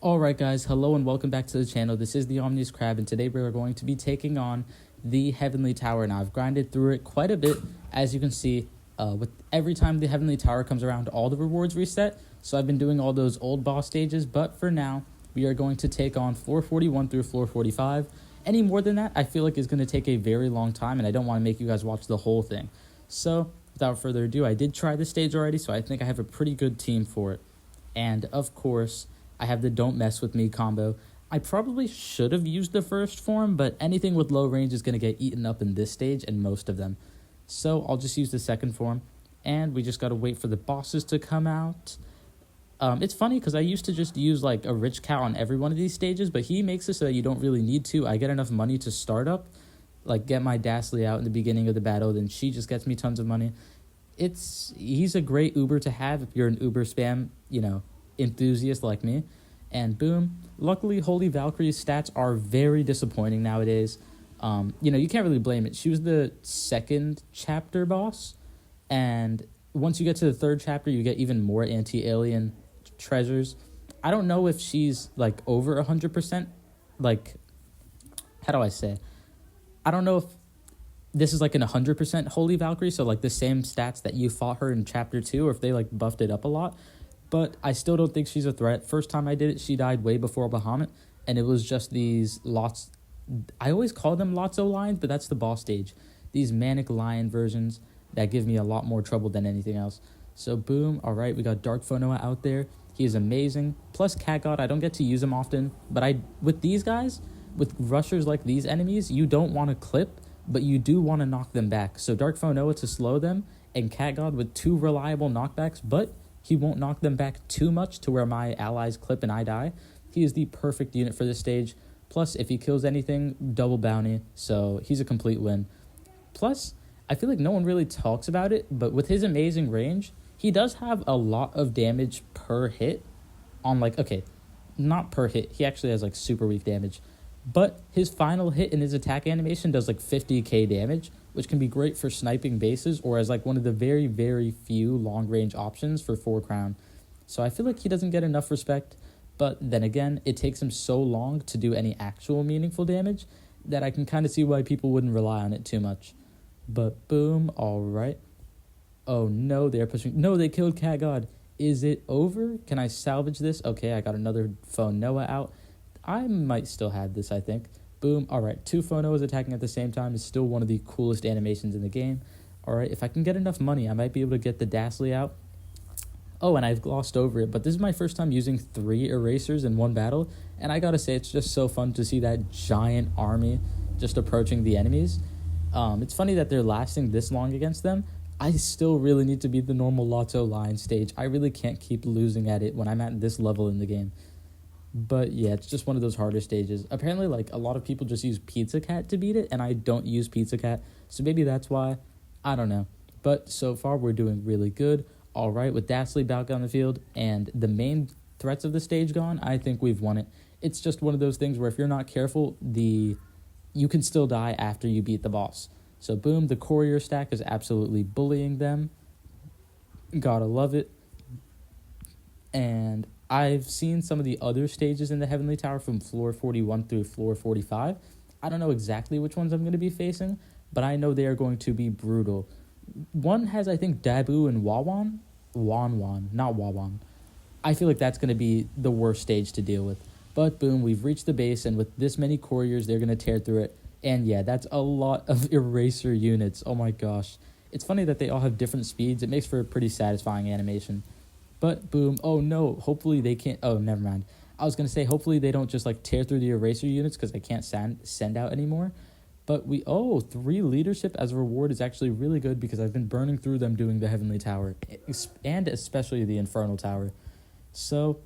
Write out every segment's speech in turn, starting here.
Alright guys, hello and welcome back to the channel. This is the Omni-Crab and today we are going to be taking on the Heavenly Tower. Now I've grinded through it quite a bit. As you can see, with every time the Heavenly Tower comes around, all the rewards reset. So I've been doing all those old boss stages, but for now, we are going to take on floor 41 through floor 45. Any more than that, I feel like is going to take a very long time and I don't want to make you guys watch the whole thing. So without further ado, I did try this stage already, so I think I have a pretty good team for it. And of course, I have the Don't Mess With Me combo. I probably should have used the first form, but anything with low range is going to get eaten up in this stage, and most of them. So I'll just use the second form, and we just got to wait for the bosses to come out. It's funny, because I used to just use like a rich cow on every one of these stages, but he makes it so that you don't really need to. I get enough money to start up, like get my Dastly out in the beginning of the battle, then she just gets me tons of money. He's a great Uber to have if you're an Uber spam, enthusiast like me. And boom, luckily Holy Valkyrie's stats are very disappointing nowadays. You can't really blame it. She was the second chapter boss, and once you get to the third chapter you get even more anti-alien treasures. I don't know if she's like over 100%, like, how do I say, I don't know if this is like an 100% Holy Valkyrie, so like the same stats that you fought her in chapter 2, or if they like buffed it up a lot. But I still don't think she's a threat. First time I did it, she died way before Bahamut, and it was just these lots. I always call them Lotso lions, but that's the boss stage. These manic lion versions that give me a lot more trouble than anything else. So boom, all right, we got Dark Phonoa out there. He is amazing. Plus Cat God, I don't get to use him often, but with these guys, with rushers like these enemies, you don't want to clip, but you do want to knock them back. So Dark Phonoa to slow them, and Cat God with 2 reliable knockbacks, but he won't knock them back too much to where my allies clip and I die. He is the perfect unit for this stage. Plus, if he kills anything, double bounty. So he's a complete win. Plus, I feel like no one really talks about it, but with his amazing range, he does have a lot of damage per hit on not per hit. He actually has like super weak damage. But his final hit in his attack animation does like 50k damage, which can be great for sniping bases or as like one of the very, very few long-range options for 4 crown. So I feel like he doesn't get enough respect, but then again, it takes him so long to do any actual meaningful damage that I can kind of see why people wouldn't rely on it too much. But boom, all right. Oh no, they're pushing. No, they killed Cat God. Is it over? Can I salvage this? Okay, I got another Phonoa out. I might still have this, I think. Boom. All right, 2 Phonoas attacking at the same time is still one of the coolest animations in the game. All right, if I can get enough money, I might be able to get the Dastly out. Oh, and I've glossed over it, but this is my first time using 3 erasers in one battle, and I gotta say, it's just so fun to see that giant army just approaching the enemies. It's funny that they're lasting this long against them. I still really need to beat the normal Lotso Lion stage. I really can't keep losing at it when I'm at this level in the game. But yeah, it's just one of those harder stages. Apparently, like, a lot of people just use Pizza Cat to beat it, and I don't use Pizza Cat, so maybe that's why. I don't know. But so far, we're doing really good. All right, with Dastly back on the field and the main threats of the stage gone, I think we've won it. It's just one of those things where if you're not careful, you can still die after you beat the boss. So boom, the courier stack is absolutely bullying them. Gotta love it. And I've seen some of the other stages in the Heavenly Tower from floor 41 through floor 45. I don't know exactly which ones I'm going to be facing, but I know they are going to be brutal. One has, I think, Dabu and Wawan. Not Wawan. I feel like that's going to be the worst stage to deal with. But boom, we've reached the base, and with this many couriers, they're going to tear through it. And yeah, that's a lot of eraser units. Oh my gosh. It's funny that they all have different speeds. It makes for a pretty satisfying animation. But boom, oh no, hopefully they can't, oh, never mind. I was going to say, hopefully they don't just like tear through the eraser units because I can't send out anymore. But 3 leadership as a reward is actually really good because I've been burning through them doing the Heavenly Tower, and especially the Infernal Tower. So,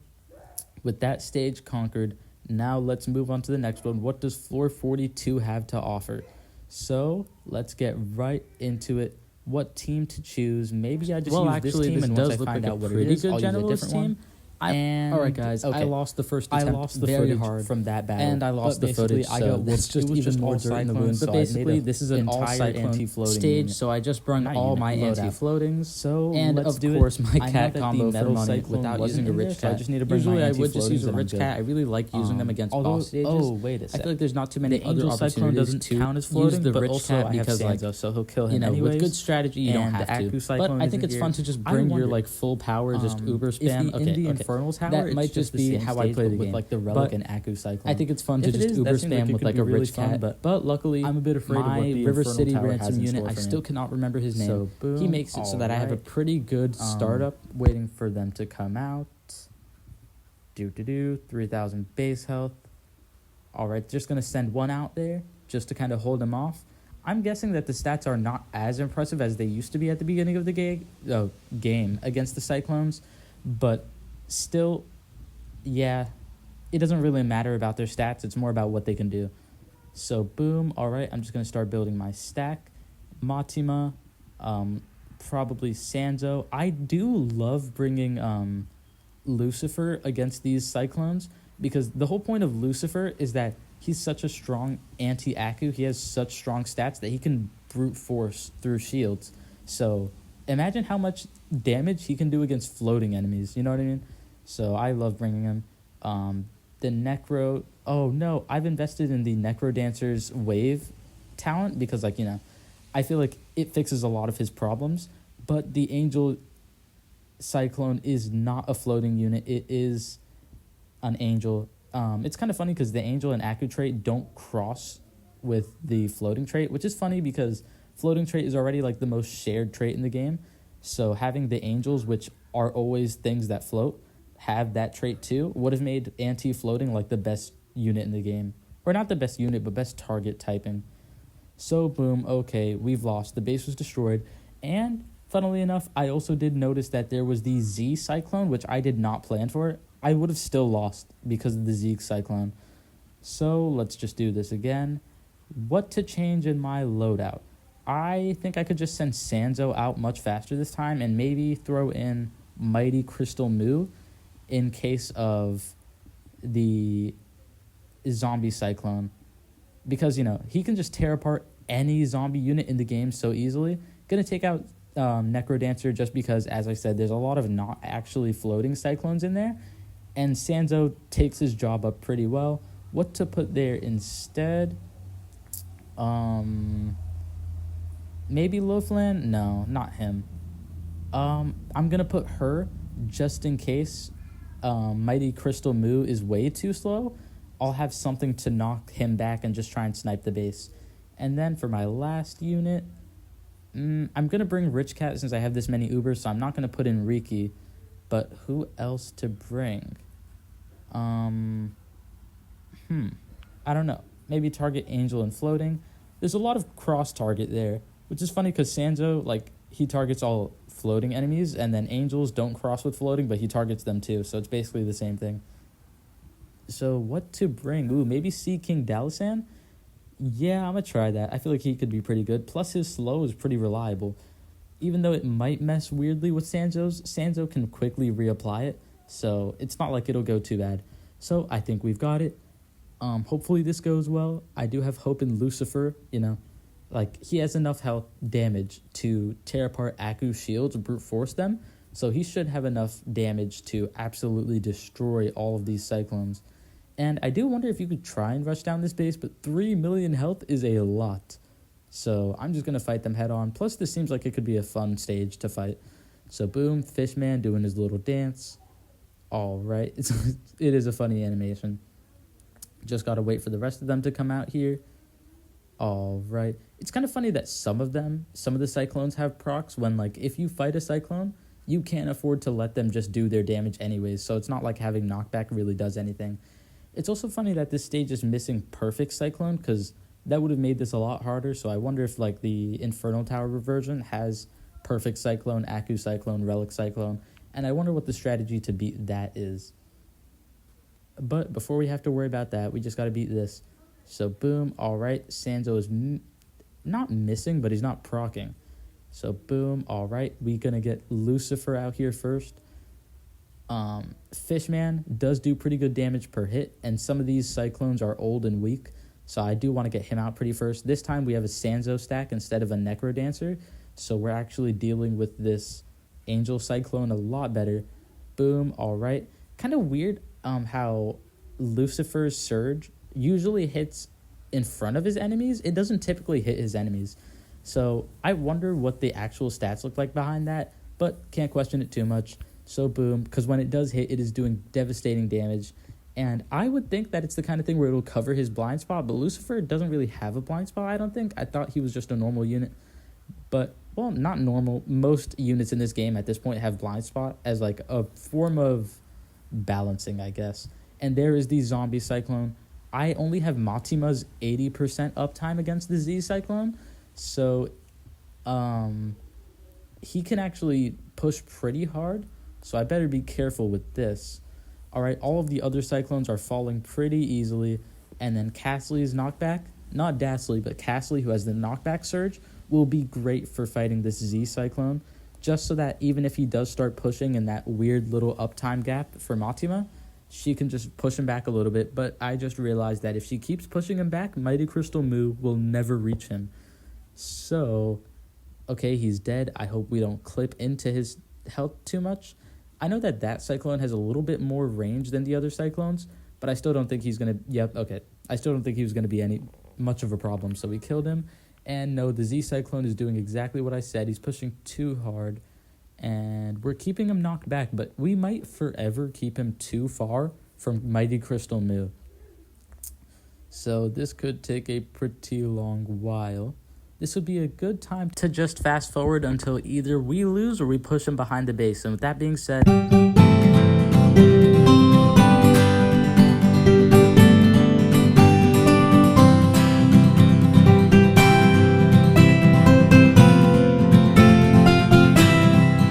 with that stage conquered, now let's move on to the next one. What does floor 42 have to offer? So, let's get right into it. What team to choose? Maybe I just use this team, and once I find out what it is, I'll use a different one. Alright guys, I lost the first attempt. I lost the very hard from that battle, and I lost the footage. So it's just even more dirt in the wound. But basically, this is an entire anti-floating stage. So I just brung all my anti-floatings. So and of course my cat combo for money without using a rich cat. I just need to bring my anti-floatings. Usually I would just use a rich cat. I really like using them against boss stages. Oh wait a second. I feel like there's not too many other opportunities to count as floating, but rich cat because like so he'll kill him anyways. With good strategy you don't have to. But I think it's fun to just bring your like full power, just uber spam. Okay, in the infernal tower, that might just be how I play the game with like the relic and Aku cyclone. I think it's fun to just uber spam with like a rich cat. But luckily, I'm a bit afraid of what the River City ransom unit. I still cannot remember his name. So boom, he makes it so that I have a pretty good startup waiting for them to come out. 3,000 base health. All right, just gonna send one out there just to kind of hold him off. I'm guessing that the stats are not as impressive as they used to be at the beginning of the game against the Cyclones, but still, yeah, it doesn't really matter about their stats. It's more about what they can do. So boom, all right, I'm just going to start building my stack. Matima, probably Sanzo. I do love bringing Lucifer against these Cyclones because the whole point of Lucifer is that he's such a strong anti-Aku. He has such strong stats that he can brute force through shields. So imagine how much damage he can do against floating enemies. You know what I mean? So I love bringing him. The Necro. Oh, no. I've invested in the Necro Dancer's wave talent because, like, you know, I feel like it fixes a lot of his problems. But the Angel Cyclone is not a floating unit. It is an Angel. It's kind of funny because the Angel and Aku trait don't cross with the floating trait, which is funny because floating trait is already like the most shared trait in the game. So having the Angels, which are always things that float, have that trait too, would have made anti-floating like the best unit in the game. Or not the best unit, but best target typing. So boom, okay, we've lost. The base was destroyed. And funnily enough, I also did notice that there was the Z Cyclone, which I did not plan for. I would have still lost because of the Zeke Cyclone. So let's just do this again. What to change in my loadout? I think I could just send Sanzo out much faster this time and maybe throw in Mighty Crystal Moo in case of the zombie Cyclone. Because, you know, he can just tear apart any zombie unit in the game so easily. Gonna take out Necro Dancer just because, as I said, there's a lot of not actually floating Cyclones in there. And Sanzo takes his job up pretty well. What to put there instead? Maybe Loafland? No, not him. I'm going to put her just in case Mighty Crystal Moo is way too slow. I'll have something to knock him back and just try and snipe the base. And then for my last unit, I'm going to bring Rich Cat since I have this many Ubers, so I'm not going to put in Riki. But who else to bring? I don't know. Maybe target Angel and floating. There's a lot of cross target there, which is funny because Sanzo, like, he targets all floating enemies, and then Angels don't cross with floating, but he targets them too, so it's basically the same thing. So what to bring? Ooh, maybe Sea King Dalisan? Yeah, I'm gonna try that. I feel like he could be pretty good. Plus his slow is pretty reliable. Even though it might mess weirdly with Sanzo's, Sanzo can quickly reapply it, so it's not like it'll go too bad. So I think we've got it. Hopefully this goes well. I do have hope in Lucifer, you know. Like, he has enough health damage to tear apart Aku's shields, brute force them, so he should have enough damage to absolutely destroy all of these Cyclones. And I do wonder if you could try and rush down this base, but 3 million health is a lot. So I'm just going to fight them head on. Plus, this seems like it could be a fun stage to fight. So boom, Fishman doing his little dance. All right. It is a funny animation. Just got to wait for the rest of them to come out here. All right. It's kind of funny that some of the Cyclones have procs when, like, if you fight a Cyclone, you can't afford to let them just do their damage anyways. So it's not like having knockback really does anything. It's also funny that this stage is missing Perfect Cyclone because that would have made this a lot harder. So I wonder if, like, the Infernal Tower version has Perfect Cyclone, Aku Cyclone, Relic Cyclone. And I wonder what the strategy to beat that is. But before we have to worry about that, we just got to beat this. So boom, all right. Sanzo is not missing, but he's not proccing. So boom, all right. We're going to get Lucifer out here first. Fishman does do pretty good damage per hit, and some of these Cyclones are old and weak, so I do want to get him out pretty first. This time we have a Sanzo stack instead of a Necrodancer, so we're actually dealing with this Angel Cyclone a lot better. Boom, all right. Kind of weird how Lucifer's Surge usually hits in front of his enemies. It doesn't typically hit his enemies. So I wonder what the actual stats look like behind that, but can't question it too much. So boom, because when it does hit, it is doing devastating damage. And I would think that it's the kind of thing where it'll cover his blind spot, but Lucifer doesn't really have a blind spot, I don't think. I thought he was just a normal unit. But, well, not normal. Most units in this game at this point have blind spot as like a form of balancing, I guess. And there is the Zombie Cyclone. I only have Matima's 80% uptime against the Z Cyclone. So, he can actually push pretty hard. So I better be careful with this. All right, all of the other Cyclones are falling pretty easily. And then Castley's knockback, not Dastley, but Castley, who has the knockback surge, will be great for fighting this Z Cyclone. Just so that even if he does start pushing in that weird little uptime gap for Matima, she can just push him back a little bit. But I just realized that if she keeps pushing him back, Mighty Crystal Moo will never reach him. So, okay, he's dead. I hope we don't clip into his health too much. I know that Cyclone has a little bit more range than the other Cyclones, but I still don't think he's going to... I still don't think he was going to be any much of a problem, so we killed him. And no, the Z Cyclone is doing exactly what I said. He's pushing too hard, and we're keeping him knocked back, but we might forever keep him too far from Mighty Crystal Moo. So this could take a pretty long while. This would be a good time to just fast forward until either we lose or we push him behind the base. And with that being said...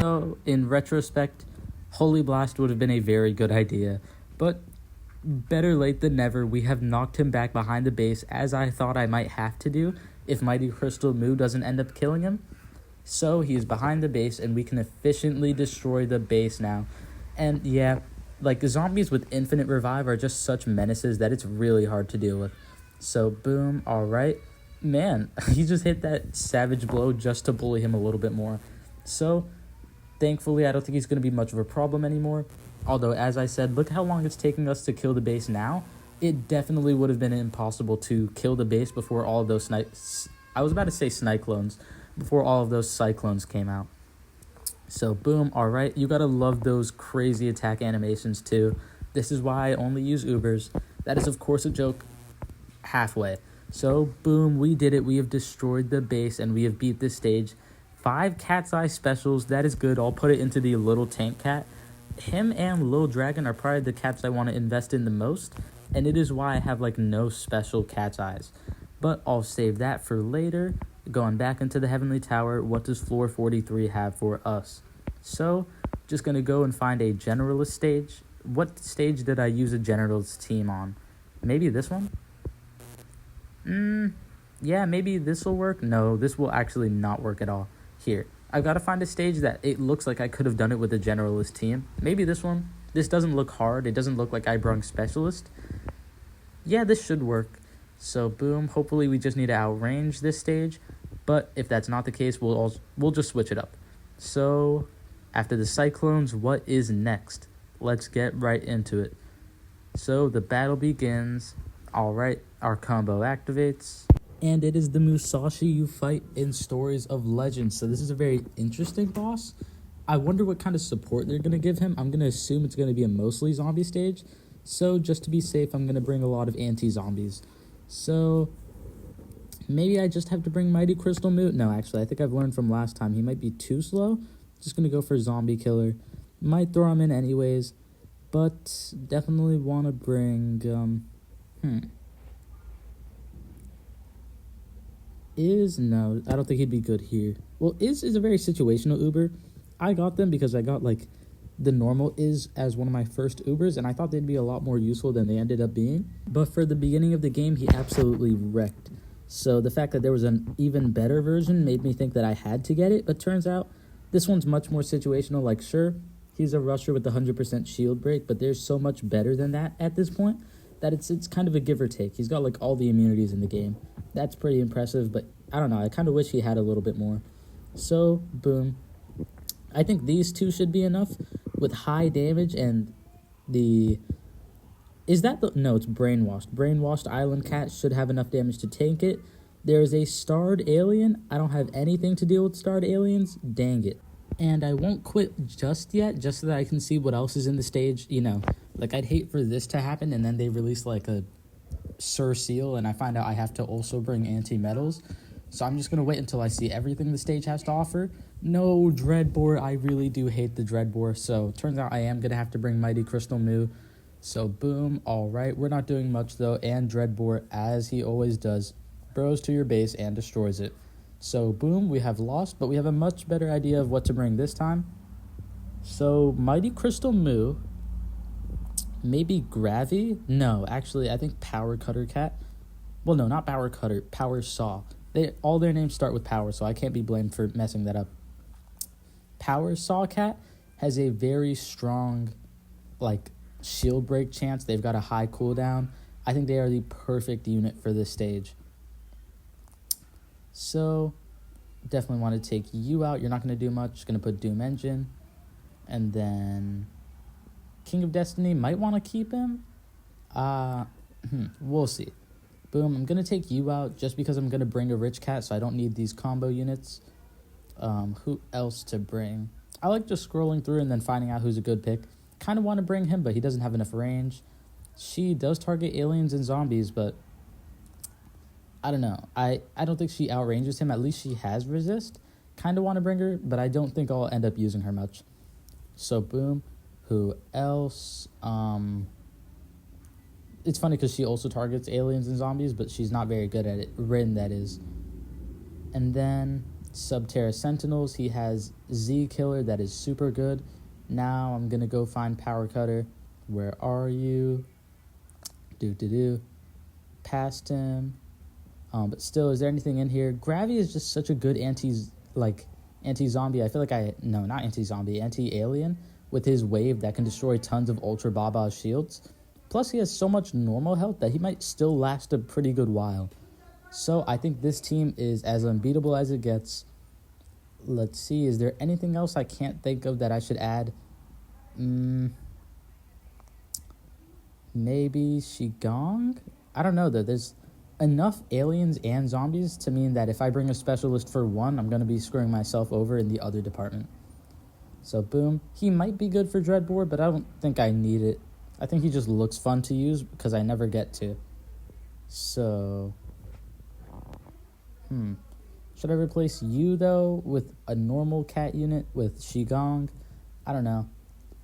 So, in retrospect, Holy Blast would have been a very good idea. But better late than never, we have knocked him back behind the base, as I thought I might have to do if Mighty Crystal Moo doesn't end up killing him. So he's behind the base, and we can efficiently destroy the base now. And yeah, like zombies with infinite revive are just such menaces that it's really hard to deal with. So boom, all right. Man, he just hit that savage blow just to bully him a little bit more. So thankfully, I don't think he's going to be much of a problem anymore. Although, as I said, look how long it's taking us to kill the base now. It definitely would have been impossible to kill the base before all of those I was about to say Cyclones, before all of those Cyclones came out. So boom, all right. You gotta love those crazy attack animations too. This is why I only use Ubers. That is of course a joke halfway. So boom, we did it. We have destroyed the base and we have beat this stage. 5 Cat's Eye specials. That is good. I'll put it into the little tank cat. Him and Lil Dragon are probably the cats I want to invest in the most. And it is why I have like no special Cat's Eyes. But I'll save that for later. Going back into the Heavenly Tower, what does floor 43 have for us? So, just going to go and find a generalist stage. What stage did I use a generalist team on? Maybe this one? Yeah, maybe this will work. No, this will actually not work at all. Here, I've got to find a stage that it looks like I could have done it with a generalist team. Maybe this one. This doesn't look hard. It doesn't look like I brung specialist. Yeah, this should work. So boom, hopefully we just need to outrange this stage. But if that's not the case, we'll just switch it up. So after the Cyclones, what is next? Let's get right into it. So the battle begins. All right, our combo activates. And it is the Musashi you fight in Stories of Legend. So this is a very interesting boss. I wonder what kind of support they're going to give him. I'm going to assume it's going to be a mostly zombie stage. So just to be safe, I'm going to bring a lot of anti-zombies. So maybe I just have to bring Mighty Crystal Moo. No, actually, I think I've learned from last time. He might be too slow. Just going to go for Zombie Killer. Might throw him in anyways. But definitely want to bring... No, I don't think he'd be good here. Well, is a very situational Uber. I got them because I got, like, the normal is as one of my first Ubers, and I thought they'd be a lot more useful than they ended up being. But for the beginning of the game, he absolutely wrecked. So the fact that there was an even better version made me think that I had to get it, but turns out this one's much more situational. Like, sure, he's a rusher with 100% shield break, but there's so much better than that at this point that it's kind of a give or take. He's got like all the immunities in the game. That's pretty impressive, but I don't know. I kind of wish he had a little bit more. So, boom. I think these two should be enough with high damage and the... Is that the... No, it's Brainwashed. Brainwashed Island Cat should have enough damage to tank it. There is a Starred Alien. I don't have anything to deal with Starred Aliens. Dang it. And I won't quit just yet, just so that I can see what else is in the stage. You know, like, I'd hate for this to happen, and then they release, like, a Sir Seal, and I find out I have to also bring anti-metals. So I'm just going to wait until I see everything the stage has to offer. No, Dreadbore. I really do hate the Dreadbore. So turns out I am going to have to bring Mighty Crystal Moo. So boom. All right. We're not doing much, though. And Dreadbore, as he always does, burrows to your base and destroys it. So boom. We have lost, but we have a much better idea of what to bring this time. So Mighty Crystal Moo. Maybe Gravy? No, actually, I think Power Cutter Cat. Well, no, not Power Cutter. Power Saw. All their names start with power, so I can't be blamed for messing that up. Power Saw Cat has a very strong, like, shield break chance. They've got a high cooldown. I think they are the perfect unit for this stage. So, definitely want to take you out. You're not going to do much. Just going to put Doom Engine. And then King of Destiny, might want to keep him. We'll see. Boom, I'm going to take you out just because I'm going to bring a Rich Cat, so I don't need these combo units. Who else to bring? I like just scrolling through and then finding out who's a good pick. Kind of want to bring him, but he doesn't have enough range. She does target aliens and zombies, but I don't know. I don't think she outranges him. At least she has resist. Kind of want to bring her, but I don't think I'll end up using her much. So, boom. Who else? It's funny because she also targets aliens and zombies, but she's not very good at it. Rin, that is. And then Subterra Sentinels. He has Z Killer. That is super good. Now I'm going to go find Power Cutter. Where are you? Past him. But still, is there anything in here? Gravy is just such a good anti-zombie. I feel like not anti-zombie, anti-alien with his wave that can destroy tons of Ultra Baba's shields. Plus, he has so much normal health that he might still last a pretty good while. So, I think this team is as unbeatable as it gets. Let's see, is there anything else I can't think of that I should add? Maybe Shigong? I don't know, though. There's enough aliens and zombies to mean that if I bring a specialist for one, I'm going to be screwing myself over in the other department. So, boom. He might be good for Dreadbore, but I don't think I need it. I think he just looks fun to use because I never get to. So, should I replace you, though, with a normal cat unit with Shigong? I don't know.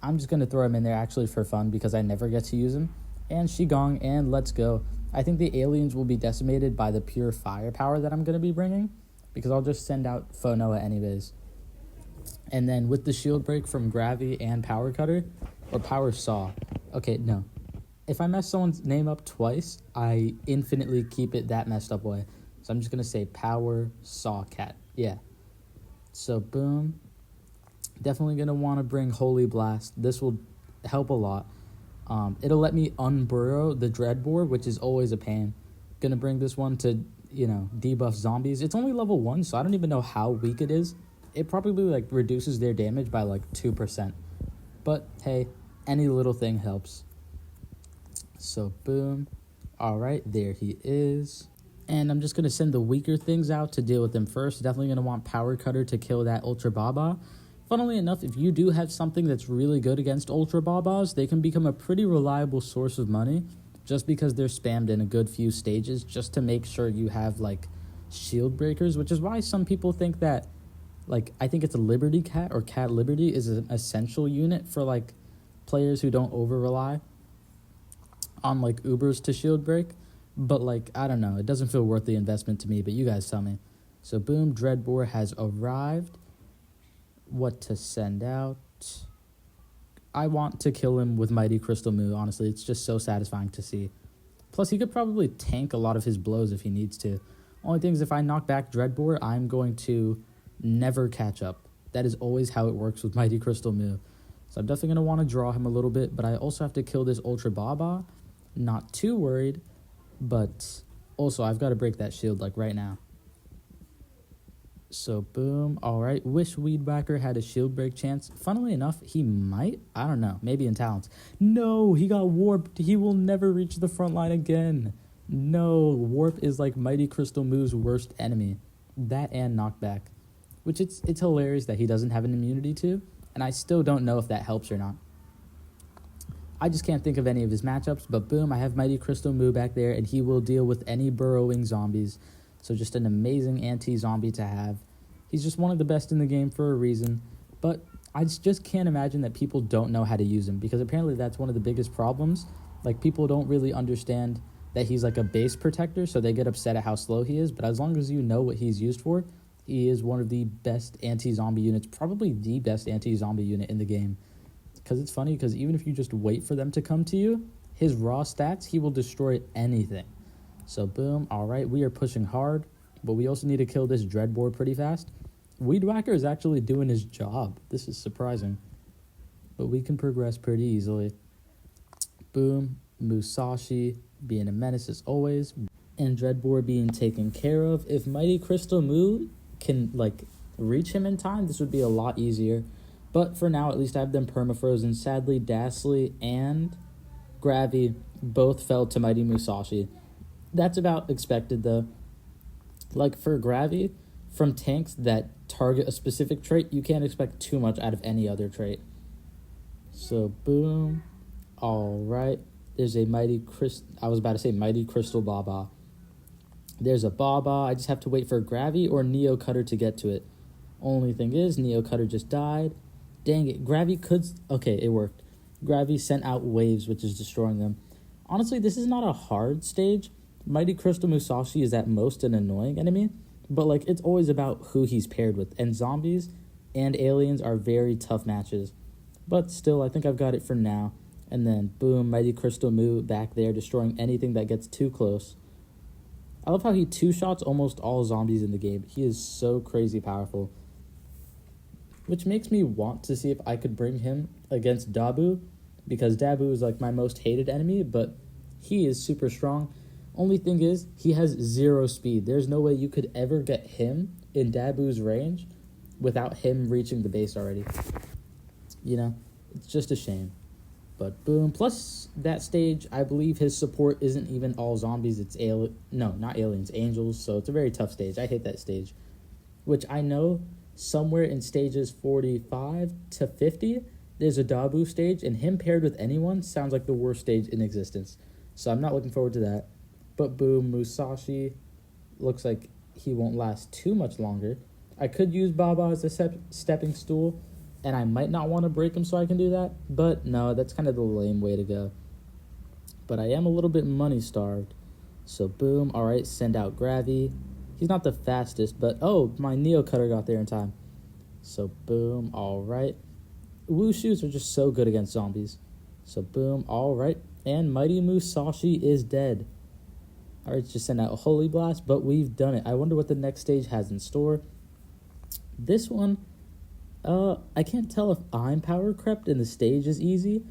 I'm just going to throw him in there actually for fun because I never get to use him. And Shigong, and let's go. I think the aliens will be decimated by the pure firepower that I'm going to be bringing because I'll just send out Phonoa anyways. And then with the shield break from Gravy and Power Cutter, or Power Saw. Okay, no. If I mess someone's name up twice, I infinitely keep it that messed up way. So I'm just going to say Power Saw Cat. Yeah. So, boom. Definitely going to want to bring Holy Blast. This will help a lot. It'll let me unburrow the Dreadbore, which is always a pain. Going to bring this one to, debuff zombies. It's only level 1, so I don't even know how weak it is. It probably, reduces their damage by, 2%. But, hey, any little thing helps. So, boom. All right, there he is. And I'm just going to send the weaker things out to deal with them first. Definitely going to want Power Cutter to kill that Ultra Baba. Funnily enough, if you do have something that's really good against Ultra Babas, they can become a pretty reliable source of money just because they're spammed in a good few stages just to make sure you have, shield breakers, which is why some people think that, I think it's a Liberty Cat or Cat Liberty is an essential unit for, players who don't over-rely on, Ubers to shield break. But, I don't know. It doesn't feel worth the investment to me, but you guys tell me. So, boom, Dreadbore has arrived. What to send out? I want to kill him with Mighty Crystal Moo, honestly. It's just so satisfying to see. Plus, he could probably tank a lot of his blows if he needs to. Only thing is, if I knock back Dreadbore, I'm going to never catch up. That is always how it works with Mighty Crystal Moo. So I'm definitely going to want to draw him a little bit, but I also have to kill this Ultra Baba. Not too worried, but also I've got to break that shield like right now. So boom. All right. Wish Weed Whacker had a shield break chance. Funnily enough, he might. I don't know. Maybe in talents. No, he got warped. He will never reach the front line again. No, warp is like Mighty Crystal Moo's worst enemy. That and knockback. Which it's hilarious that he doesn't have an immunity to. And I still don't know if that helps or not. I just can't think of any of his matchups. But boom, I have Mighty Crystal Moo back there. And he will deal with any burrowing zombies. So just an amazing anti-zombie to have. He's just one of the best in the game for a reason. But I just can't imagine that people don't know how to use him. Because apparently that's one of the biggest problems. Like, people don't really understand that he's like a base protector. So they get upset at how slow he is. But as long as you know what he's used for, he is one of the best anti-zombie units. Probably the best anti-zombie unit in the game. Because it's funny, because even if you just wait for them to come to you, his raw stats, he will destroy anything. So boom, all right, we are pushing hard, but we also need to kill this Dreadboard pretty fast. Weed Whacker is actually doing his job. This is surprising, but we can progress pretty easily. Boom, Musashi being a menace as always, and Dreadboard being taken care of. If Mighty Crystal Moo can, like, reach him in time, this would be a lot easier. But for now, at least I have them permafrozen. Sadly, Dasly and Gravy both fell to Mighty Musashi. That's about expected, though. Like, for Gravy, from tanks that target a specific trait, you can't expect too much out of any other trait. So, boom. All right. There's a Mighty Crystal Baba. There's a Baba. I just have to wait for Gravy or Neo Cutter to get to it. Only thing is, Neo Cutter just died. Dang it. Gravy could... Okay, it worked. Gravy sent out waves, which is destroying them. Honestly, this is not a hard stage. Mighty Crystal Musashi is at most an annoying enemy, but like it's always about who he's paired with, and zombies and aliens are very tough matches. But still, I think I've got it for now. And then boom, Mighty Crystal Moo back there destroying anything that gets too close. I love how he two-shots almost all zombies in the game. He is so crazy powerful. Which makes me want to see if I could bring him against Dabu, because Dabu is like my most hated enemy, but he is super strong. Only thing is, he has 0 speed. There's no way you could ever get him in Dabu's range without him reaching the base already. You know, it's just a shame. But boom. Plus, that stage, I believe his support isn't even all zombies. It's not aliens, angels. So it's a very tough stage. I hate that stage. Which I know somewhere in stages 45 to 50, there's a Dabu stage, and him paired with anyone sounds like the worst stage in existence. So I'm not looking forward to that. But boom, Musashi looks like he won't last too much longer. I could use Baba as a stepping stool, and I might not want to break him so I can do that. But no, that's kind of the lame way to go. But I am a little bit money starved. So boom, all right, send out Gravy. He's not the fastest, but oh, my Neo Cutter got there in time. So boom, all right. Wushus are just so good against zombies. So boom, all right. And Mighty Musashi is dead. All right, just send out a Holy Blast, but we've done it. I wonder what the next stage has in store. This one, I can't tell if I'm power crept and the stage is easy,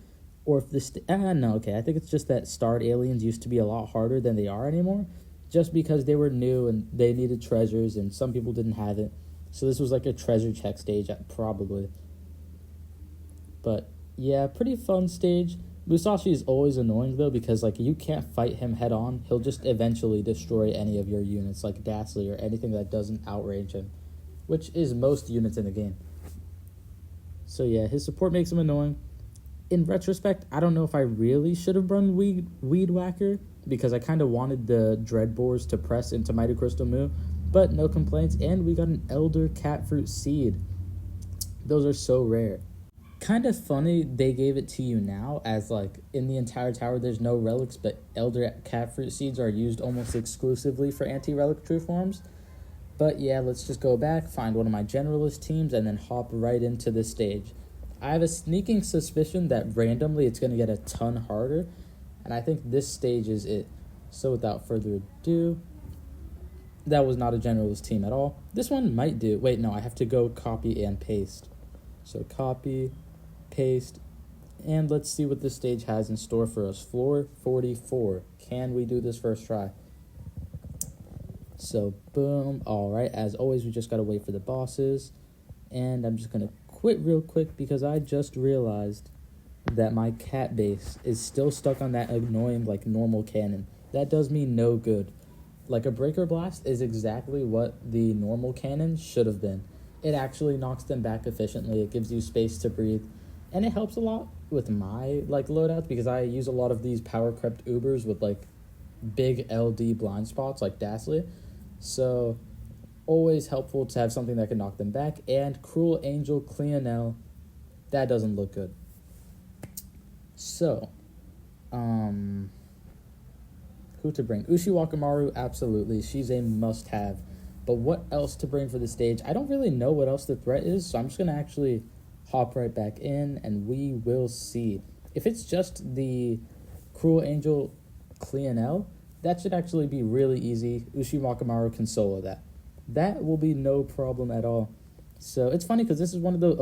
or if the no, okay, I think it's just that starred aliens used to be a lot harder than they are anymore, just because they were new and they needed treasures and some people didn't have it. So this was like a treasure check stage, probably. But yeah, pretty fun stage. Musashi is always annoying, though, because, like, you can't fight him head-on. He'll just eventually destroy any of your units, like Dasly or anything that doesn't outrange him, which is most units in the game. So, yeah, his support makes him annoying. In retrospect, I don't know if I really should have run Weed Whacker, because I kind of wanted the Dreadboars to press into Mighty Crystal Moo, but no complaints, and we got an Elder Catfruit Seed. Those are so rare. Kind of funny they gave it to you now, as like in the entire tower there's no relics, but Elder Catfruit Seeds are used almost exclusively for anti-relic true forms. But yeah, let's just go back, find one of my generalist teams, and then hop right into this stage. I have a sneaking suspicion that randomly it's going to get a ton harder, and I think this stage is it. So without further ado, that was not a generalist team at all. This one might do. Wait, no, I have to go copy and paste. So copy, paste, and let's see what this stage has in store for us. Floor 44. Can we do this first try? So, boom. All right, as always, we just got to wait for the bosses. And I'm just going to quit real quick because I just realized that my cat base is still stuck on that annoying, like, normal cannon. That does me no good. Like, a breaker blast is exactly what the normal cannon should have been. It actually knocks them back efficiently. It gives you space to breathe. And it helps a lot with my, like, loadouts because I use a lot of these power-crept Ubers with, like, big LD blind spots like Dasley. So, always helpful to have something that can knock them back. And Cruel Angel Cleonel, that doesn't look good. So, who to bring? Ushiwakamaru, absolutely. She's a must-have. But what else to bring for the stage? I don't really know what else the threat is, so I'm just going to actually hop right back in, and we will see. If it's just the Cruel Angel Cleonel, that should actually be really easy. Ushiwakamaru can solo that. That will be no problem at all. So it's funny because this is one of those...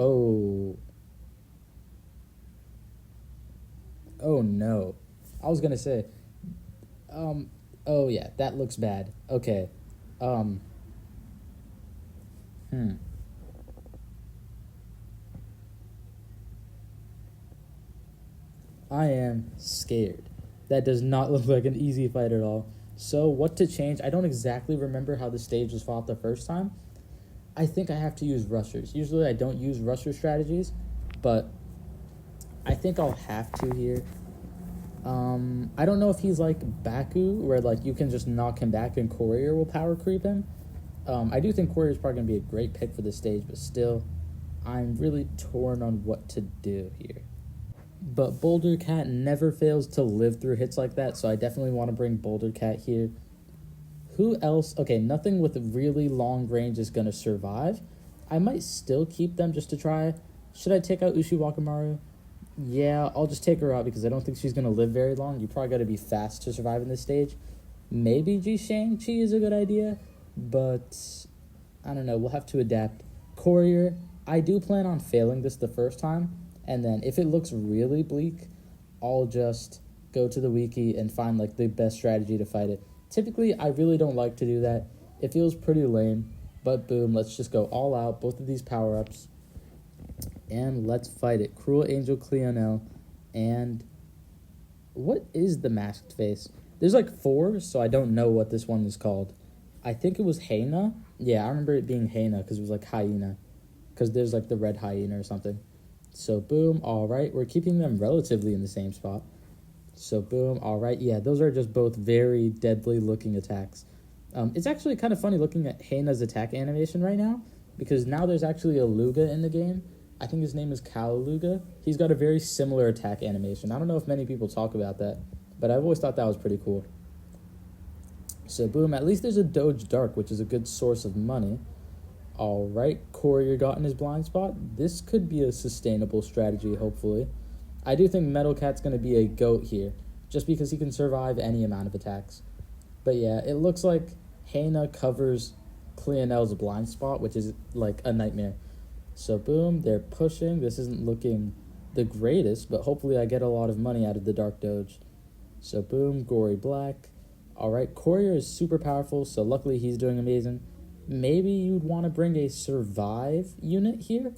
Oh no. I was going to say... Oh yeah, that looks bad. Okay. I am scared. That does not look like an easy fight at all. So, what to change? I don't exactly remember how the stage was fought the first time. I think I have to use rushers. Usually I don't use rusher strategies, but I think I'll have to here. I don't know if he's like Baku, where like you can just knock him back and Courier will power creep him. I do think Courier is probably going to be a great pick for this stage, but still, I'm really torn on what to do here. But Boulder Cat never fails to live through hits like that, so I definitely want to bring Boulder Cat here. Who else? Okay, nothing with really long range is going to survive. I might still keep them just to try. Should I take out Ushiwakamaru? Yeah, I'll just take her out because I don't think she's going to live very long. You probably got to be fast to survive in this stage. Maybe Shang-Chi is a good idea, but I don't know. We'll have to adapt. Courier, I do plan on failing this the first time, and then if it looks really bleak, I'll just go to the wiki and find like the best strategy to fight it. Typically, I really don't like to do that. It feels pretty lame, but boom, let's just go all out, both of these power-ups, and let's fight it. Cruel Angel Cleonel, and what is the masked face? There's like 4, so I don't know what this one is called. I think it was Hyena. Yeah, I remember it being Hyena because it was like hyena, because there's like the red hyena or something. So boom, all right, we're keeping them relatively in the same spot. So boom, all right, yeah, those are just both very deadly looking attacks. It's actually kind of funny looking at Hyena's attack animation right now, because now there's actually a Luga in the game. I think his name is Kaluga. He's got a very similar attack animation. I don't know if many people talk about that, but I've always thought that was pretty cool. So boom, at least there's a Doge Dark, which is a good source of money. All right, Courier got in his blind spot. This could be a sustainable strategy, hopefully. I do think Metal Cat's going to be a GOAT here, just because he can survive any amount of attacks. But yeah, it looks like Hyena covers Cleonel's blind spot, which is like a nightmare. So boom, they're pushing. This isn't looking the greatest, but hopefully I get a lot of money out of the Dark Doge. So boom, Gory Black. All right, Courier is super powerful, so luckily he's doing amazing. Maybe you'd want to bring a Survive unit here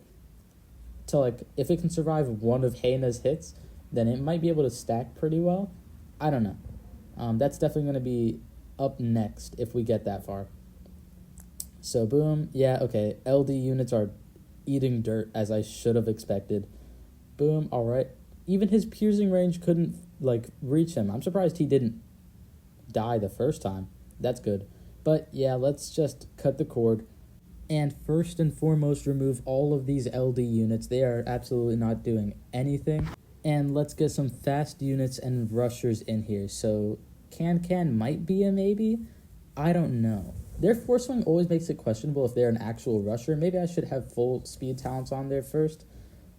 to, like, if it can survive one of Hyena's hits, then it might be able to stack pretty well. I don't know. That's definitely going to be up next if we get that far. So boom, yeah, okay, LD units are eating dirt as I should have expected. Boom, all right. Even his piercing range couldn't, like, reach him. I'm surprised he didn't die the first time. That's good. But yeah, let's just cut the cord. And first and foremost, remove all of these LD units. They are absolutely not doing anything. And let's get some fast units and rushers in here. So Can might be a maybe. I don't know. Their force swing always makes it questionable if they're an actual rusher. Maybe I should have full speed talents on there first.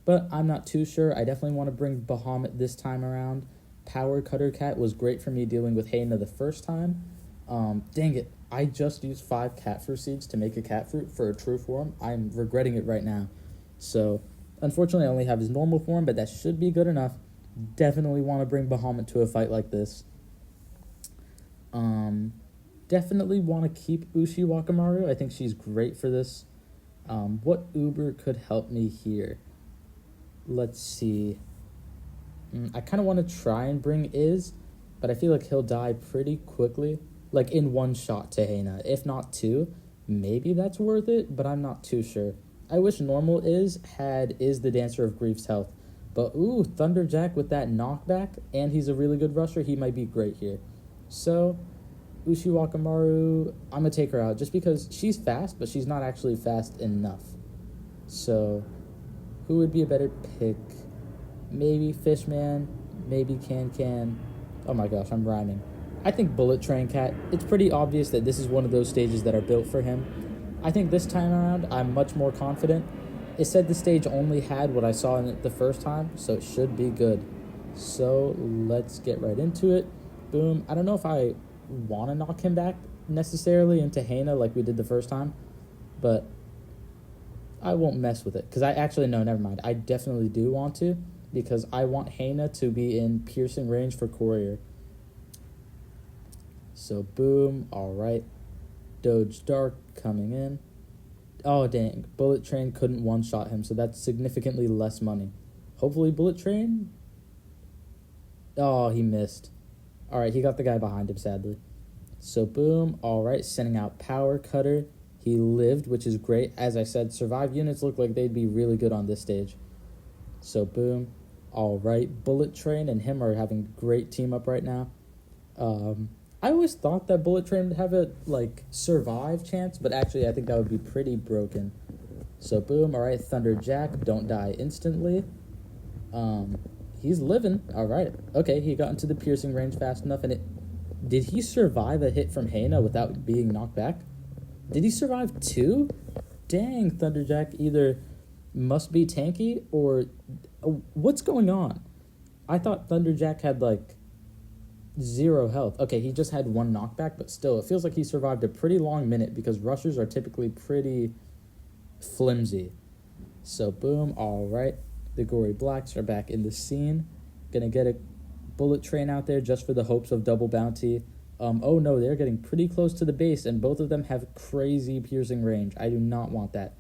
But I'm not too sure. I definitely want to bring Bahamut this time around. Power Cutter Cat was great for me dealing with Hyena the first time. Dang it. I just used 5 cat fruit seeds to make a cat fruit for a true form. I'm regretting it right now. So, Unfortunately, I only have his normal form, but that should be good enough. Definitely want to bring Bahamut to a fight like this. Definitely want to keep Ushi Wakamaru. I think she's great for this. What Uber could help me here? Let's see. I kind of want to try and bring Iz, but I feel like he'll die pretty quickly. Like in one shot to Hana. If not two, maybe that's worth it, but I'm not too sure. I wish normal had the Dancer of Grief's health. But ooh, Thunderjack with that knockback, and he's a really good rusher, he might be great here. So, Ushi Wakamaru, I'm going to take her out just because she's fast, but she's not actually fast enough. So, who would be a better pick? Maybe Fishman, maybe Can. Oh my gosh, I'm rhyming. I think Bullet Train Cat. It's pretty obvious that this is one of those stages that are built for him. I think this time around, I'm much more confident. It said the stage only had what I saw in it the first time, so it should be good. So, let's get right into it. Boom. I don't know if I want to knock him back necessarily into Hana like we did the first time, but I won't mess with it because I actually, no, never mind. I definitely do want to because I want Hana to be in piercing range for Courier. So, boom. All right. Doge Dark coming in. Oh, dang. Bullet Train couldn't one-shot him, so that's significantly less money. Hopefully Bullet Train? Oh, he missed. All right, he got the guy behind him, sadly. So, boom. All right, sending out Power Cutter. He lived, which is great. As I said, survive units look like they'd be really good on this stage. So, boom. All right, Bullet Train and him are having great team up right now. I always thought that Bullet Train would have a, survive chance, but actually I think that would be pretty broken. So, boom. All right, Thunderjack. Don't die instantly. He's living. All right. Okay, he got into the piercing range fast enough, and did he survive a hit from Hana without being knocked back? Did he survive two? Dang, Thunderjack either must be tanky or... what's going on? I thought Thunderjack had, 0 health. Okay, he just had 1 knockback, but still, it feels like he survived a pretty long minute because rushers are typically pretty flimsy. So, boom, all right. The Gory Blacks are back in the scene. Gonna get a Bullet Train out there just for the hopes of double bounty. Oh no, they're getting pretty close to the base, and both of them have crazy piercing range. I do not want that.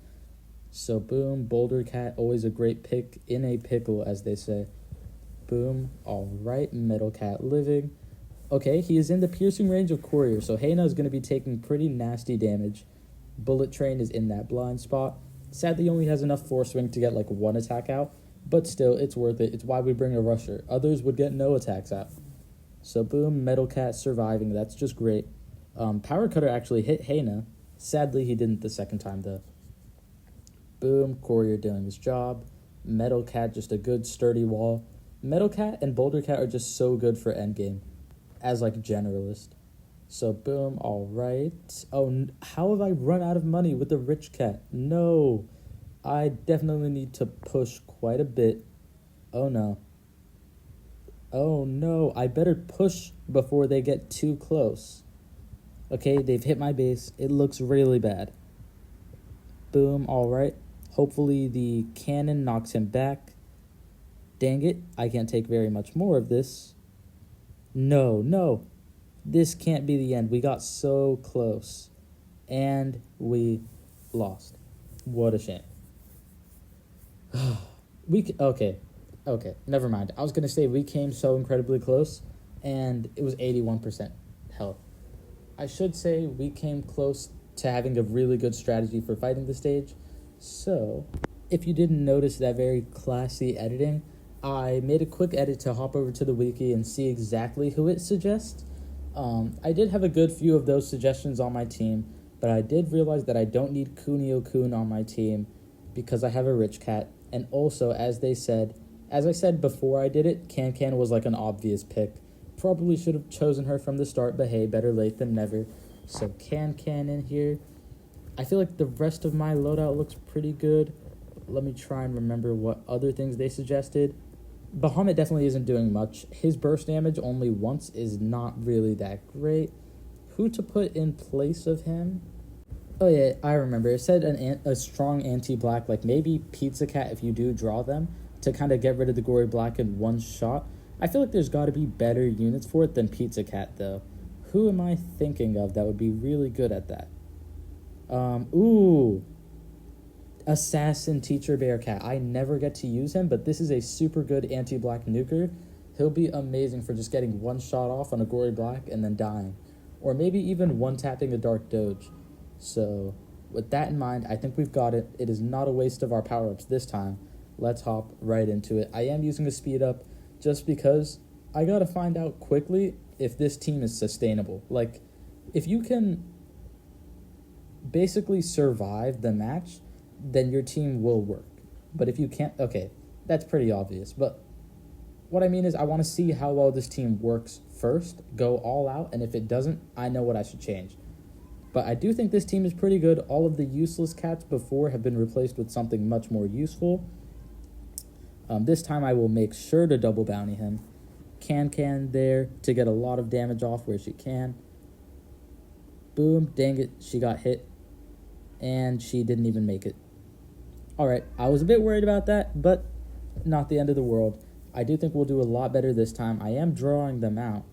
So, boom, Boulder Cat, always a great pick in a pickle, as they say. Boom, all right, Metal Cat living. Okay, he is in the piercing range of Courier, so Hana is going to be taking pretty nasty damage. Bullet Train is in that blind spot. Sadly, he only has enough force swing to get, 1 attack out, but still, it's worth it. It's why we bring a rusher. Others would get no attacks out. So, boom, Metal Cat surviving. That's just great. Power Cutter actually hit Hana. Sadly, he didn't the second time, though. Boom, Courier doing his job. Metal Cat, just a good sturdy wall. Metal Cat and Boulder Cat are just so good for endgame as, generalist. So, boom, all right. Oh, how have I run out of money with the Rich Cat? No. I definitely need to push quite a bit. Oh, no. Oh, no. I better push before they get too close. Okay, they've hit my base. It looks really bad. Boom, all right. Hopefully the cannon knocks him back. Dang it, I can't take very much more of this. No. This can't be the end. We got so close. And we lost. What a shame. Okay, never mind. I was going to say we came so incredibly close, and it was 81% health. I should say we came close to having a really good strategy for fighting the stage. So, if you didn't notice that very classy editing, I made a quick edit to hop over to the wiki and see exactly who it suggests. I did have a good few of those suggestions on my team, but I did realize that I don't need Kunio-kun on my team because I have a Rich Cat, and also, as I said before I did it, Can was an obvious pick. Probably should have chosen her from the start, but hey, better late than never. So Can in here. I feel like the rest of my loadout looks pretty good. Let me try and remember what other things they suggested. Bahamut definitely isn't doing much. His burst damage only once is not really that great. Who to put in place of him? Oh yeah, I remember. It said a strong anti-black, like maybe Pizza Cat if you do draw them, to kind of get rid of the gory black in one shot. I feel like there's got to be better units for it than Pizza Cat, though. Who am I thinking of that would be really good at that? Ooh. Assassin Teacher Bearcat. I never get to use him, but this is a super good anti-black nuker. He'll be amazing for just getting one shot off on a gory black and then dying. Or maybe even one-tapping a Dark Doge. So, with that in mind, I think we've got it. It is not a waste of our power-ups this time. Let's hop right into it. I am using a speed up just because I gotta find out quickly if this team is sustainable. Like, if you can basically survive the match, then your team will work. But if you can't, okay, that's pretty obvious. But what I mean is I want to see how well this team works first, go all out, and if it doesn't, I know what I should change. But I do think this team is pretty good. All of the useless cats before have been replaced with something much more useful. This time I will make sure to double bounty him. Can there to get a lot of damage off where she can. Boom, dang it, she got hit. And she didn't even make it. Alright, I was a bit worried about that, but not the end of the world. I do think we'll do a lot better this time. I am drawing them out.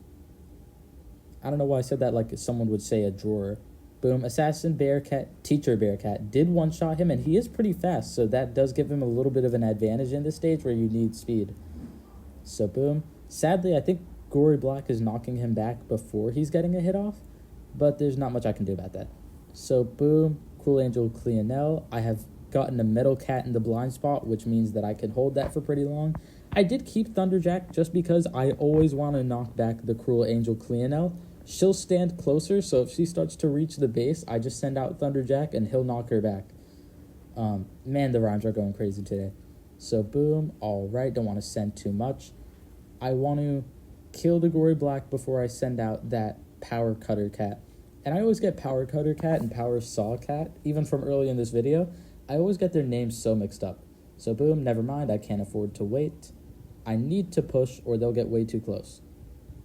I don't know why I said that like someone would say a drawer. Boom, Assassin Bearcat, Teacher Bearcat did one-shot him, and he is pretty fast, so that does give him a little bit of an advantage in this stage where you need speed. So boom. Sadly, I think Gory Black is knocking him back before he's getting a hit off, but there's not much I can do about that. So boom, Cruel Angel Cleonel. I have gotten a Metal Cat in the blind spot, which means that I can hold that for pretty long. I did keep Thunderjack just because I always want to knock back the Cruel Angel Cleonel. She'll stand closer, so if she starts to reach the base, I just send out Thunderjack and he'll knock her back. Man, the rhymes are going crazy today. So boom, alright, don't want to send too much. I want to kill the Gory Black before I send out that Power Cutter Cat. And I always get Power Cutter Cat and Power Saw Cat, even from early in this video. I always get their names so mixed up. So boom, never mind, I can't afford to wait. I need to push or they'll get way too close.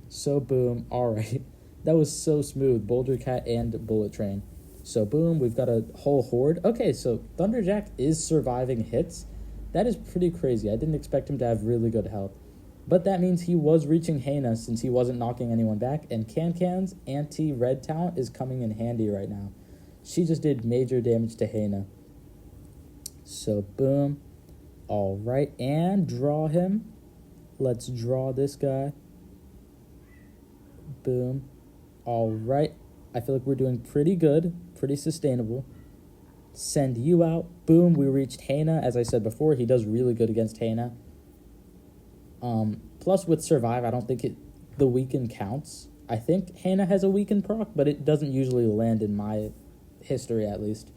So boom, alright. That was so smooth, Boulder Cat and Bullet Train. So boom, we've got a whole horde. Okay, so Thunderjack is surviving hits. That is pretty crazy. I didn't expect him to have really good health. But that means he was reaching Hana since he wasn't knocking anyone back, and Can's anti-red talent is coming in handy right now. She just did major damage to Hana. So boom. Alright, and draw him. Let's draw this guy. Boom. Alright, I feel like we're doing pretty good, pretty sustainable. Send you out. Boom, we reached Hana. As I said before, he does really good against Hana. Plus with Survive, I don't think the weaken counts. I think Hana has a weaken proc, but it doesn't usually land in my history at least.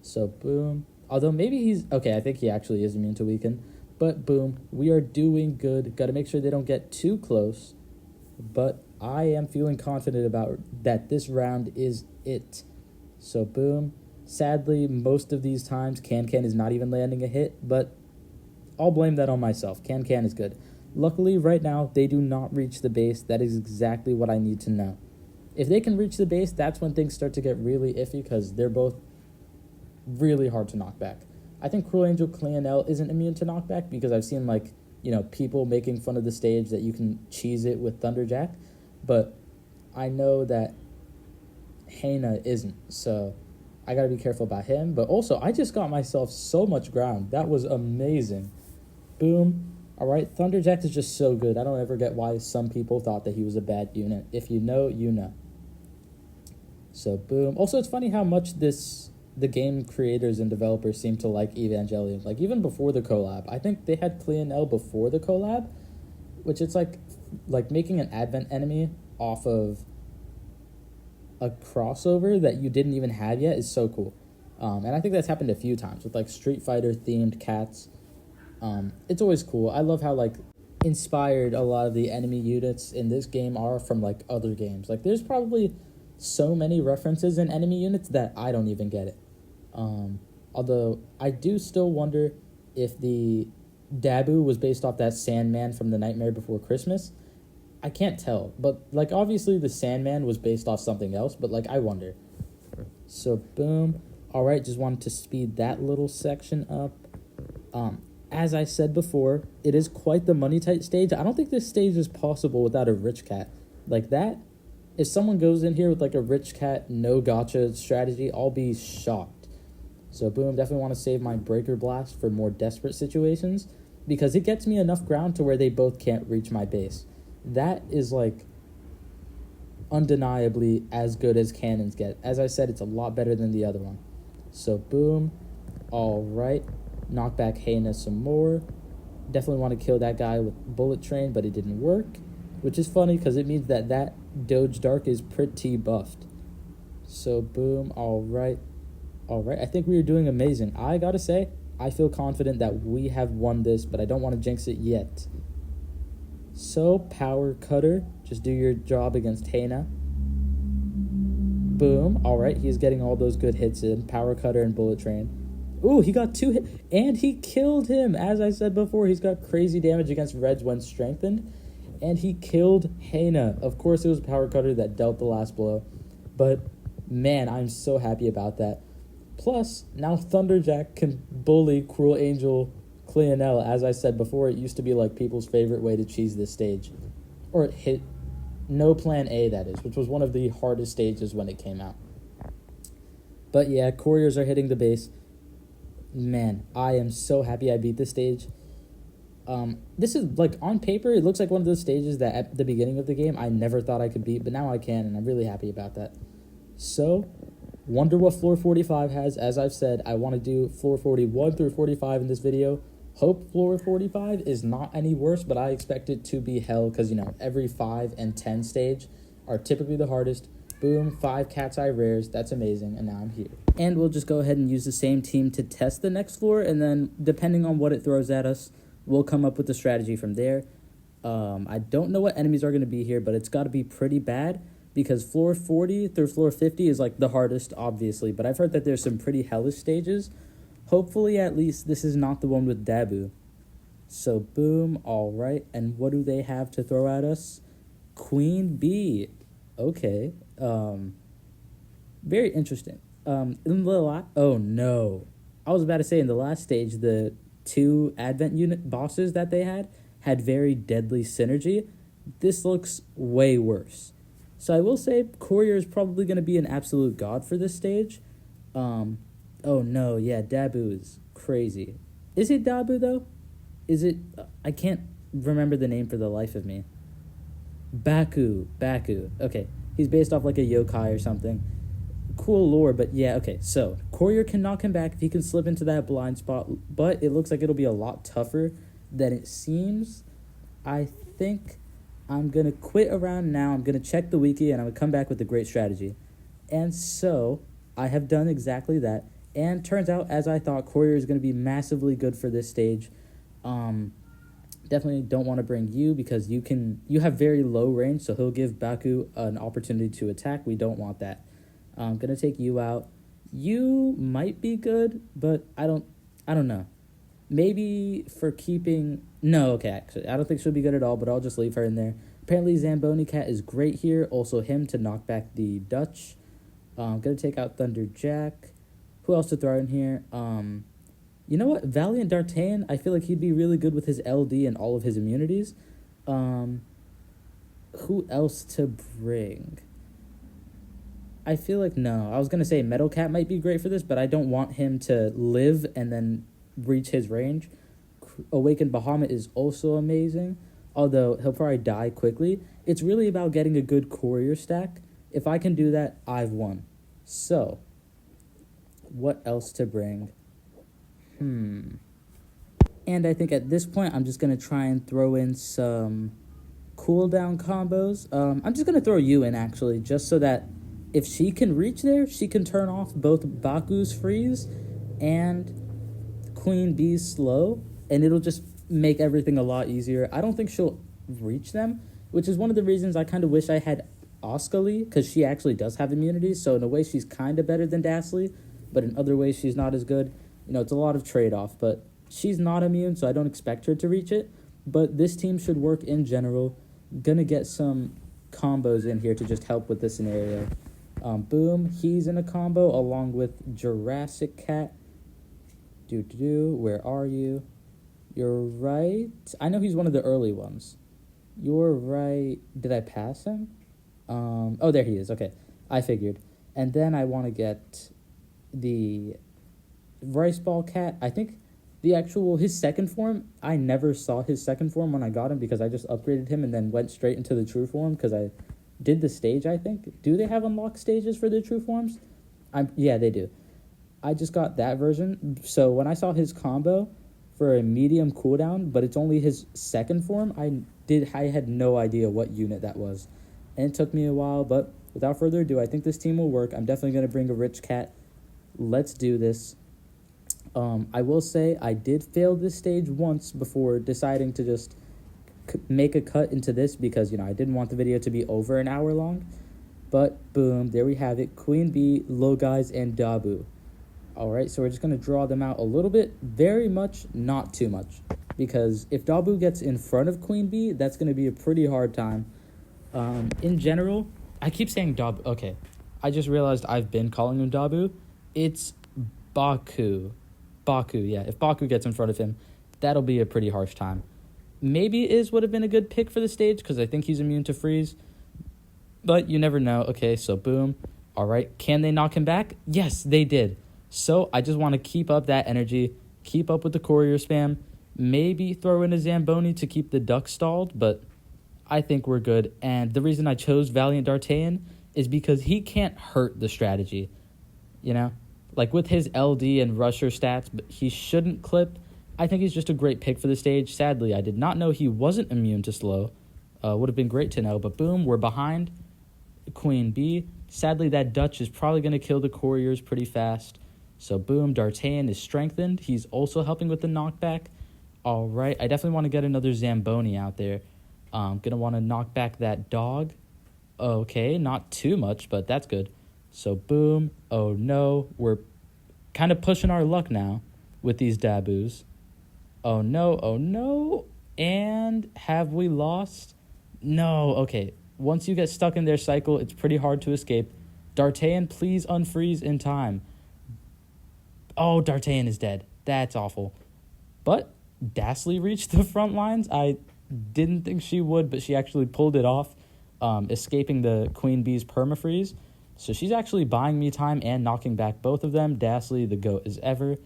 So boom. Although maybe he's... Okay, I think he actually is immune to weaken. But boom, we are doing good. Got to make sure they don't get too close. But I am feeling confident about that this round is it. So boom. Sadly, most of these times, Can is not even landing a hit, but I'll blame that on myself. Can is good. Luckily, right now, they do not reach the base. That is exactly what I need to know. If they can reach the base, that's when things start to get really iffy because they're both really hard to knock back. I think Cruel Angel Cleonel isn't immune to knockback because I've seen, like, you know, people making fun of the stage that you can cheese it with Thunderjack, but I know that Hana isn't, so I gotta be careful about him. But also, I just got myself so much ground. That was amazing. Boom. Alright, Thunderjack is just so good. I don't ever get why some people thought that he was a bad unit. If you know, you know. So, boom. Also, it's funny how much the game creators and developers seem to like Evangelion. Like, even before the collab. I think they had Cleonel before the collab, which it's like making an Advent enemy off of a crossover that you didn't even have yet is so cool. And I think that's happened a few times with, like, Street Fighter themed cats. It's always cool. I love how, like, inspired a lot of the enemy units in this game are from, like, other games. Like, there's probably so many references in enemy units that I don't even get it. Although I do still wonder if the Dabu was based off that Sandman from The Nightmare Before Christmas. I can't tell, but, like, obviously the Sandman was based off something else, but, like, I wonder. So boom. All right, just wanted to speed that little section up. As I said before, it is quite the money tight stage. I don't think this stage is possible without a rich cat. Like that, if someone goes in here with like a rich cat, no gotcha strategy, I'll be shocked. So boom, definitely want to save my breaker blast for more desperate situations because it gets me enough ground to where they both can't reach my base. That is like undeniably as good as cannons get. As I said, it's a lot better than the other one. So boom. All right. Knock back Hana some more. Definitely want to kill that guy with bullet train, but it didn't work, which is funny because it means that Doge Dark is pretty buffed. So boom. All right. I think we are doing amazing. I gotta say, I feel confident that we have won this, but I don't want to jinx it yet. So Power Cutter, just do your job against Hana. Boom. All right, he's getting all those good hits in. Power Cutter and Bullet Train. Ooh, he got 2 hits, and he killed him. As I said before, he's got crazy damage against Reds when strengthened, and he killed Hana. Of course, it was Power Cutter that dealt the last blow, but man, I'm so happy about that. Plus, now Thunderjack can bully Cruel Angel Cleonel. As I said before, it used to be like people's favorite way to cheese this stage. Or it hit no plan A, that is, which was one of the hardest stages when it came out. But yeah, couriers are hitting the base. Man, I am so happy I beat this stage. This is, like, on paper, it looks like one of those stages that at the beginning of the game I never thought I could beat, but now I can, and I'm really happy about that. So, wonder what floor 45 has. As I've said, I want to do floor 41 through 45 in this video. Hope floor 45 is not any worse, but I expect it to be hell because, you know, every 5 and 10 stage are typically the hardest. Boom, 5 Cat's Eye Rares. That's amazing, and now I'm here. And we'll just go ahead and use the same team to test the next floor, and then depending on what it throws at us, we'll come up with the strategy from there. I don't know what enemies are going to be here, but it's got to be pretty bad because floor 40 through floor 50 is like the hardest, obviously, but I've heard that there's some pretty hellish stages. Hopefully, at least, this is not the one with Dabu. So, boom, all right. And what do they have to throw at us? Queen Bee. Okay. Very interesting. Oh, no. I was about to say, in the last stage, the 2 Advent unit bosses that they had very deadly synergy. This looks way worse. So I will say Courier is probably going to be an absolute god for this stage. Oh, no, yeah, Dabu is crazy. Is it Dabu, though? Is it... I can't remember the name for the life of me. Baku. Okay, he's based off like a yokai or something. Cool lore, but yeah, okay. So, Courier can knock him back if he can slip into that blind spot, but it looks like it'll be a lot tougher than it seems. I think I'm going to quit around now. I'm going to check the wiki, and I'm going to come back with a great strategy. And so, I have done exactly that. And turns out, as I thought, Courier is going to be massively good for this stage. Definitely don't want to bring you because you have very low range, so he'll give Baku an opportunity to attack. We don't want that. I'm going to take you out. You might be good, but I don't know. Maybe for keeping... No, okay, actually, I don't think she'll be good at all, but I'll just leave her in there. Apparently, Zamboni Cat is great here. Also him to knock back the Dutch. I'm going to take out Thunderjack. Who else to throw in here? You know what? Valiant D'Artagnan, I feel like he'd be really good with his LD and all of his immunities. Who else to bring? I feel like, no. I was going to say Metal Cat might be great for this, but I don't want him to live and then reach his range. Awakened Bahamut is also amazing, although he'll probably die quickly. It's really about getting a good courier stack. If I can do that, I've won. So, what else to bring? And I think at this point, I'm just going to try and throw in some cooldown combos. I'm just going to throw you in, actually, just so that if she can reach there, she can turn off both Baku's freeze and Queen Bee's slow, and it'll just make everything a lot easier. I don't think she'll reach them, which is one of the reasons I kind of wish I had Oscali, because she actually does have immunity, so in a way she's kind of better than Dashley, but in other ways she's not as good. You know, it's a lot of trade-off, but she's not immune, so I don't expect her to reach it. But this team should work in general. Gonna get some combos in here to just help with the scenario. Boom, he's in a combo along with Jurassic Cat. Where are you? You're right. I know he's one of the early ones. You're right. Did I pass him? Oh, there he is. Okay, I figured. And then I want to get the Rice Ball Cat. I think his second form, I never saw his second form when I got him because I just upgraded him and then went straight into the true form because I did the stage, I think. Do they have unlocked stages for the true forms? Yeah, they do. I just got that version. So when I saw his combo for a medium cooldown, but it's only his second form, I had no idea what unit that was. And it took me a while, but without further ado, I think this team will work. I'm definitely going to bring a rich cat. Let's do this. I will say I did fail this stage once before deciding to just make a cut into this because, I didn't want the video to be over an hour long. But, boom, there we have it. Queen Bee, Logais, and Dabu. All right, so we're just going to draw them out a little bit. Very much, not too much. Because if Dabu gets in front of Queen Bee, that's going to be a pretty hard time. In general, I keep saying Dabu. Okay, I just realized I've been calling him Dabu. It's Baku. Baku, yeah. If Baku gets in front of him, that'll be a pretty harsh time. Maybe Iz would have been a good pick for the stage because I think he's immune to freeze. But you never know. Okay, so boom. All right, can they knock him back? Yes, they did. So I just want to keep up that energy, keep up with the courier spam, maybe throw in a Zamboni to keep the duck stalled, but I think we're good. And the reason I chose Valiant D'Artagnan is because he can't hurt the strategy, Like with his LD and rusher stats, but he shouldn't clip. I think he's just a great pick for the stage. Sadly, I did not know he wasn't immune to slow. Would have been great to know, but boom, we're behind Queen Bee. Sadly, that Dutch is probably going to kill the couriers pretty fast. So boom, D'Artagnan is strengthened. He's also helping with the knockback. All right, I definitely want to get another Zamboni out there. Going to want to knock back that dog. Okay, not too much, but that's good. So boom, oh no, we're kind of pushing our luck now with these Dabus. Oh no, and have we lost? No, okay. Once you get stuck in their cycle, it's pretty hard to escape. D'Artagnan, please unfreeze in time. Oh, D'Artagnan is dead. That's awful. But Dashley reached the front lines. I didn't think she would, but she actually pulled it off, escaping the Queen Bee's permafreeze. So she's actually buying me time and knocking back both of them. Dashley, the GOAT as ever.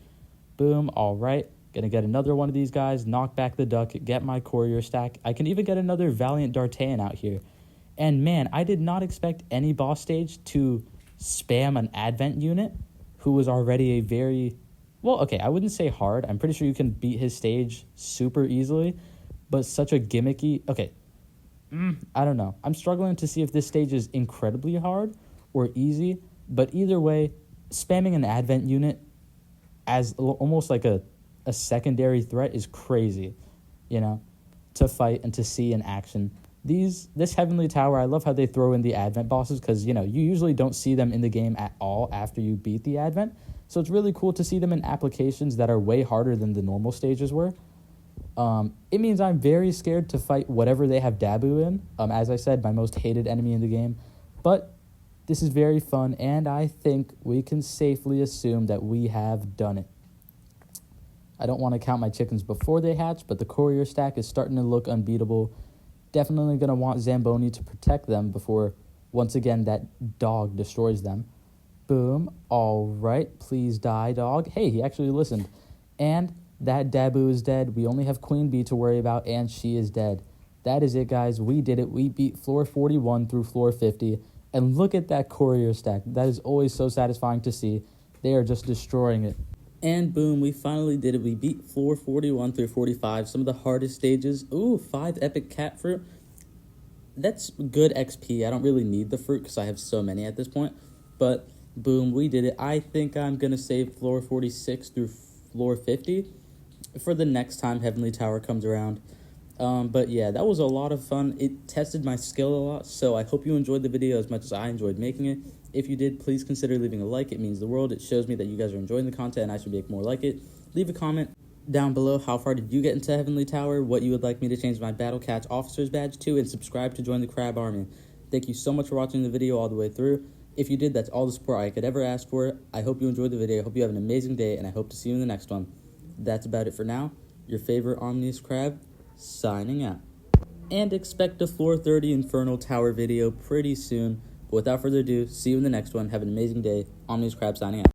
Boom, all right. Gonna get another one of these guys, knock back the duck, get my courier stack. I can even get another Valiant D'Artagnan out here. And man, I did not expect any boss stage to spam an Advent unit who was already a very... Well, okay, I wouldn't say hard. I'm pretty sure you can beat his stage super easily, but such a gimmicky... Okay, I don't know. I'm struggling to see if this stage is incredibly hard or easy, but either way, spamming an Advent unit as almost like a secondary threat is crazy, to fight and to see in action. This Heavenly Tower, I love how they throw in the Advent bosses because, you usually don't see them in the game at all after you beat the Advent. So it's really cool to see them in applications that are way harder than the normal stages were. It means I'm very scared to fight whatever they have Dabu in. As I said, my most hated enemy in the game. But this is very fun, and I think we can safely assume that we have done it. I don't want to count my chickens before they hatch, but the courier stack is starting to look unbeatable. Definitely going to want Zamboni to protect them before, once again, that dog destroys them. Boom. All right. Please die, dog. Hey, he actually listened. And that Dabu is dead. We only have Queen Bee to worry about, and she is dead. That is it, guys. We did it. We beat floor 41 through floor 50. And look at that courier stack. That is always so satisfying to see. They are just destroying it. And boom, we finally did it. We beat floor 41 through 45, some of the hardest stages. Ooh, 5 epic cat fruit. That's good XP. I don't really need the fruit because I have so many at this point. But boom, we did it. I think I'm going to save floor 46 through floor 50 for the next time Heavenly Tower comes around. But yeah, that was a lot of fun. It tested my skill a lot, so I hope you enjoyed the video as much as I enjoyed making it. If you did, please consider leaving a like. It means the world. It shows me that you guys are enjoying the content and I should make more like it. Leave a comment down below. How far did you get into Heavenly Tower? What you would like me to change my Battle Cats Officer's badge to? And subscribe to join the Crab Army. Thank you so much for watching the video all the way through. If you did, that's all the support I could ever ask for. I hope you enjoyed the video. I hope you have an amazing day, and I hope to see you in the next one. That's about it for now. Your favorite Omni-Crab, signing out. And expect a floor 30 Infernal Tower video pretty soon. But without further ado, see you in the next one. Have an amazing day. Omni-Crab signing out.